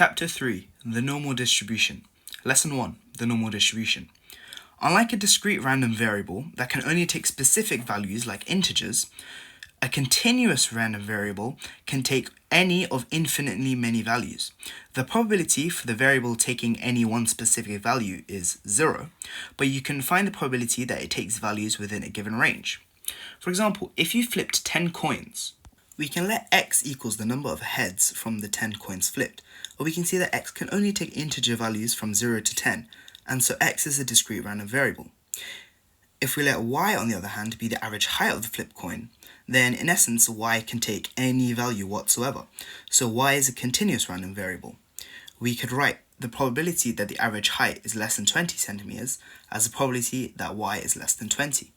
Chapter 3, the normal distribution. Lesson 1, the normal distribution. Unlike a discrete random variable that can only take specific values like integers, a continuous random variable can take any of infinitely many values. The probability for the variable taking any one specific value is 0, but you can find the probability that it takes values within a given range. For example, if you flipped 10 coins, we can let x equals the number of heads from the 10 coins flipped, or we can see that x can only take integer values from 0 to 10, and so x is a discrete random variable. If we let y, on the other hand, be the average height of the flipped coin, then in essence y can take any value whatsoever, so y is a continuous random variable. We could write the probability that the average height is less than 20 centimeters as the probability that y is less than 20.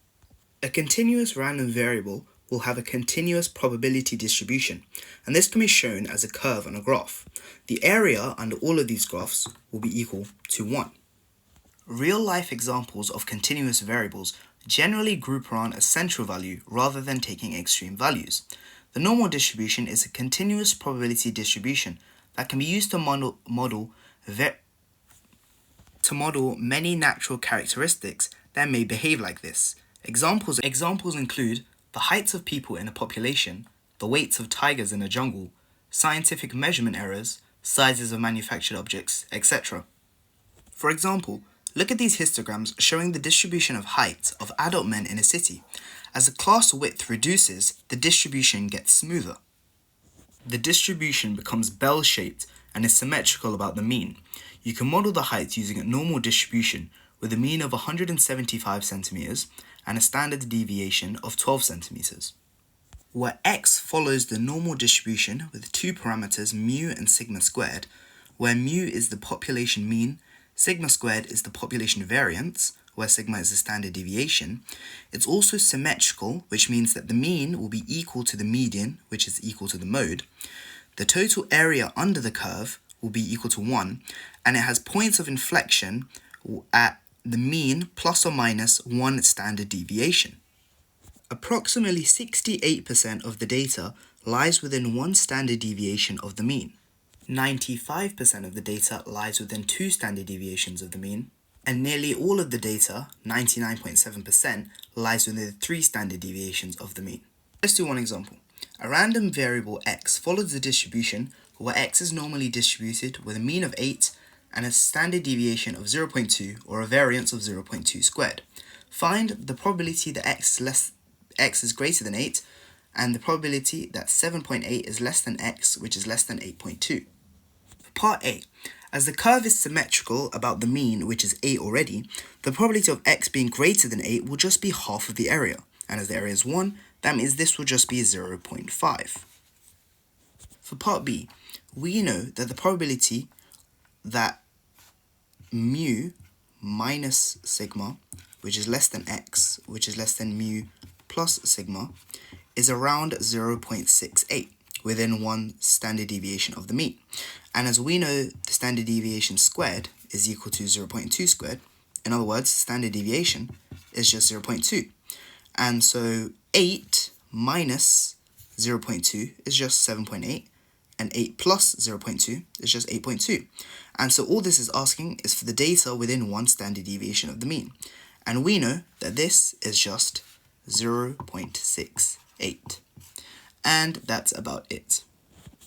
A continuous random variable will have a continuous probability distribution, and this can be shown as a curve on a graph. The area under all of these graphs will be equal to 1. Real-life examples of continuous variables generally group around a central value rather than taking extreme values. The normal distribution is a continuous probability distribution that can be used to model many natural characteristics that may behave like this. Examples include the heights of people in a population, the weights of tigers in a jungle, scientific measurement errors, sizes of manufactured objects, etc. For example, look at these histograms showing the distribution of height of adult men in a city. As the class width reduces, the distribution gets smoother. The distribution becomes bell-shaped and is symmetrical about the mean. You can model the height using a normal distribution with a mean of 175 centimeters and a standard deviation of 12 centimeters. Where x follows the normal distribution with two parameters mu and sigma squared, where mu is the population mean, sigma squared is the population variance, where sigma is the standard deviation. It's also symmetrical, which means that the mean will be equal to the median, which is equal to the mode. The total area under the curve will be equal to 1, and it has points of inflection at the mean plus or minus 1 standard deviation. Approximately 68% of the data lies within 1 standard deviation of the mean. 95% of the data lies within 2 standard deviations of the mean, and nearly all of the data, 99.7%, lies within 3 standard deviations of the mean. Let's do one example. A random variable x follows the distribution where x is normally distributed with a mean of 8 and a standard deviation of 0.2 or a variance of 0.2 squared. Find the probability that x is greater than 8 and the probability that 7.8 is less than x, which is less than 8.2. Part A. As the curve is symmetrical about the mean, which is 8 already, the probability of x being greater than 8 will just be half of the area. And as the area is 1, that means this will just be 0.5. For part B, we know that the probability that mu minus sigma, which is less than x, which is less than mu plus sigma, is around 0.68 within 1 standard deviation of the mean. And as we know, the standard deviation squared is equal to 0.2 squared. In other words, standard deviation is just 0.2. And so 8 minus 0.2 is just 7.8, and 8 plus 0.2 is just 8.2. And so all this is asking is for the data within 1 standard deviation of the mean. And we know that this is just 0.68. And that's about it.